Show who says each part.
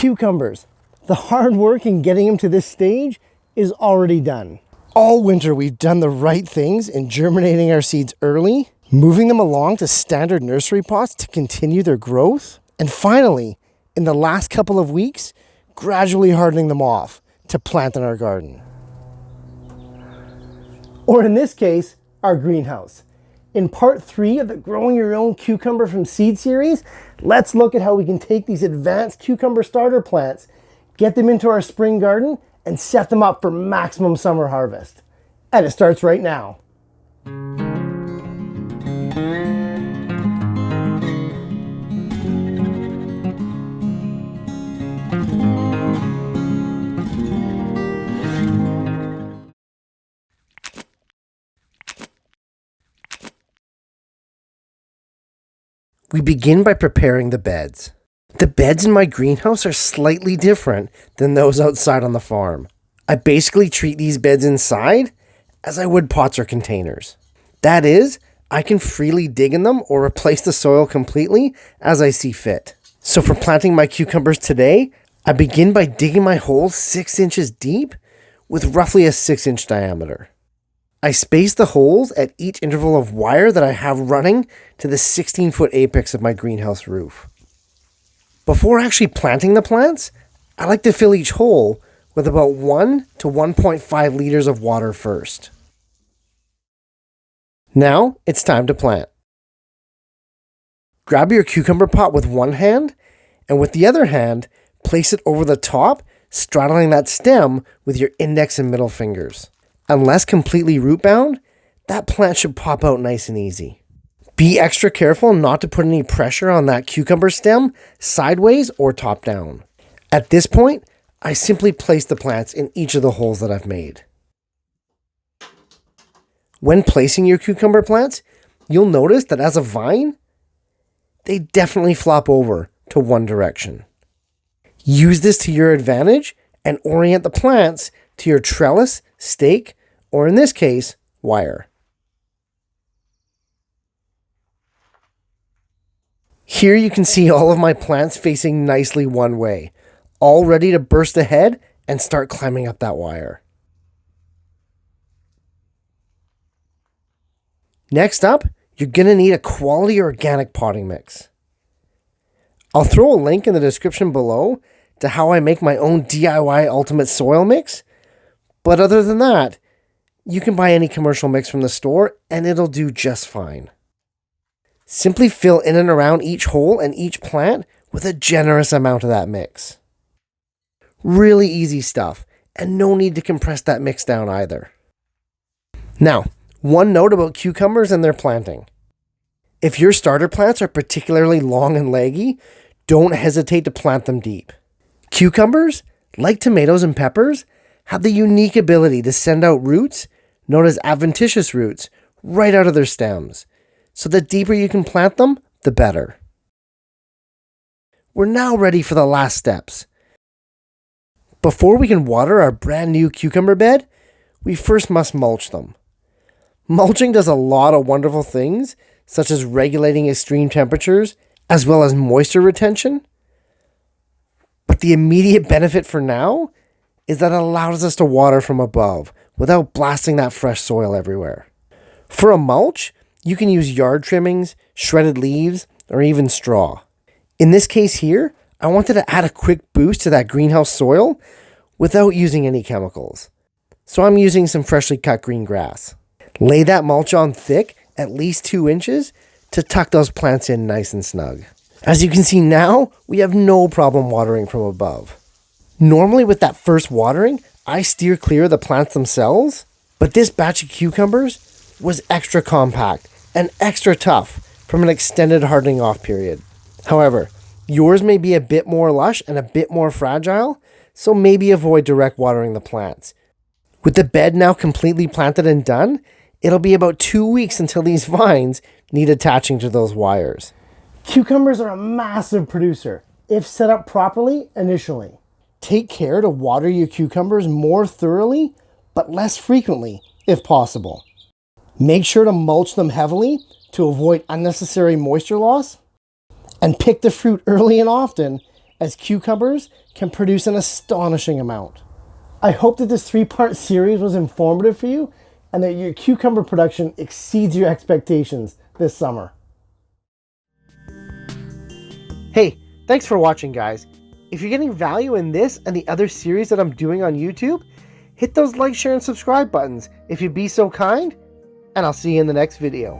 Speaker 1: cucumbers. The hard work in getting them to this stage is already done. All winter we've done the right things in germinating our seeds early, moving them along to standard nursery pots to continue their growth, and finally, in the last couple of weeks, gradually hardening them off to plant in our garden. Or in this case, our greenhouse. In part 3 of the Growing Your Own Cucumber from Seed series, let's look at how we can take these advanced cucumber starter plants, get them into our spring garden, and set them up for maximum summer harvest. And it starts right now. We begin by preparing the beds. The beds in my greenhouse are slightly different than those outside on the farm. I basically treat these beds inside as I would pots or containers. That is, I can freely dig in them or replace the soil completely as I see fit. So for planting my cucumbers today, I begin by digging my holes 6 inches deep with roughly a 6-inch diameter. I space the holes at each interval of wire that I have running to the 16-foot apex of my greenhouse roof. Before actually planting the plants, I like to fill each hole with about 1 to 1.5 liters of water first. Now it's time to plant. Grab your cucumber pot with one hand, and with the other hand, place it over the top, straddling that stem with your index and middle fingers. Unless completely root bound, that plant should pop out nice and easy. Be extra careful not to put any pressure on that cucumber stem sideways or top down. At this point, I simply place the plants in each of the holes that I've made. When placing your cucumber plants, you'll notice that as a vine, they definitely flop over to one direction. Use this to your advantage and orient the plants to your trellis, stake, or in this case, wire. Here you can see all of my plants facing nicely one way, all ready to burst ahead and start climbing up that wire. Next up, you're going to need a quality organic potting mix. I'll throw a link in the description below to how I make my own DIY ultimate soil mix, but other than that, you can buy any commercial mix from the store and it'll do just fine. Simply fill in and around each hole and each plant with a generous amount of that mix. Really easy stuff, and no need to compress that mix down either. Now, one note about cucumbers and their planting. If your starter plants are particularly long and leggy, don't hesitate to plant them deep. Cucumbers, like tomatoes and peppers, have the unique ability to send out roots, known as adventitious roots, right out of their stems. So the deeper you can plant them, the better. We're now ready for the last steps. Before we can water our brand new cucumber bed, we first must mulch them. Mulching does a lot of wonderful things, such as regulating extreme temperatures, as well as moisture retention. But the immediate benefit for now is that it allows us to water from above without blasting that fresh soil everywhere. For a mulch, you can use yard trimmings, shredded leaves, or even straw. In this case here, I wanted to add a quick boost to that greenhouse soil without using any chemicals. So I'm using some freshly cut green grass. Lay that mulch on thick, at least 2 inches, to tuck those plants in nice and snug. As you can see now, we have no problem watering from above. Normally with that first watering, I steer clear of the plants themselves, but this batch of cucumbers was extra compact and extra tough from an extended hardening off period. However, yours may be a bit more lush and a bit more fragile, so maybe avoid direct watering the plants. With the bed now completely planted and done, it'll be about 2 weeks until these vines need attaching to those wires. Cucumbers are a massive producer if set up properly initially. Take care to water your cucumbers more thoroughly, but less frequently if possible. Make sure to mulch them heavily to avoid unnecessary moisture loss, and pick the fruit early and often as cucumbers can produce an astonishing amount. I hope that this 3-part series was informative for you and that your cucumber production exceeds your expectations this summer. Hey, thanks for watching, guys. If you're getting value in this and the other series that I'm doing on YouTube, hit those like, share, and subscribe buttons if you'd be so kind, and I'll see you in the next video.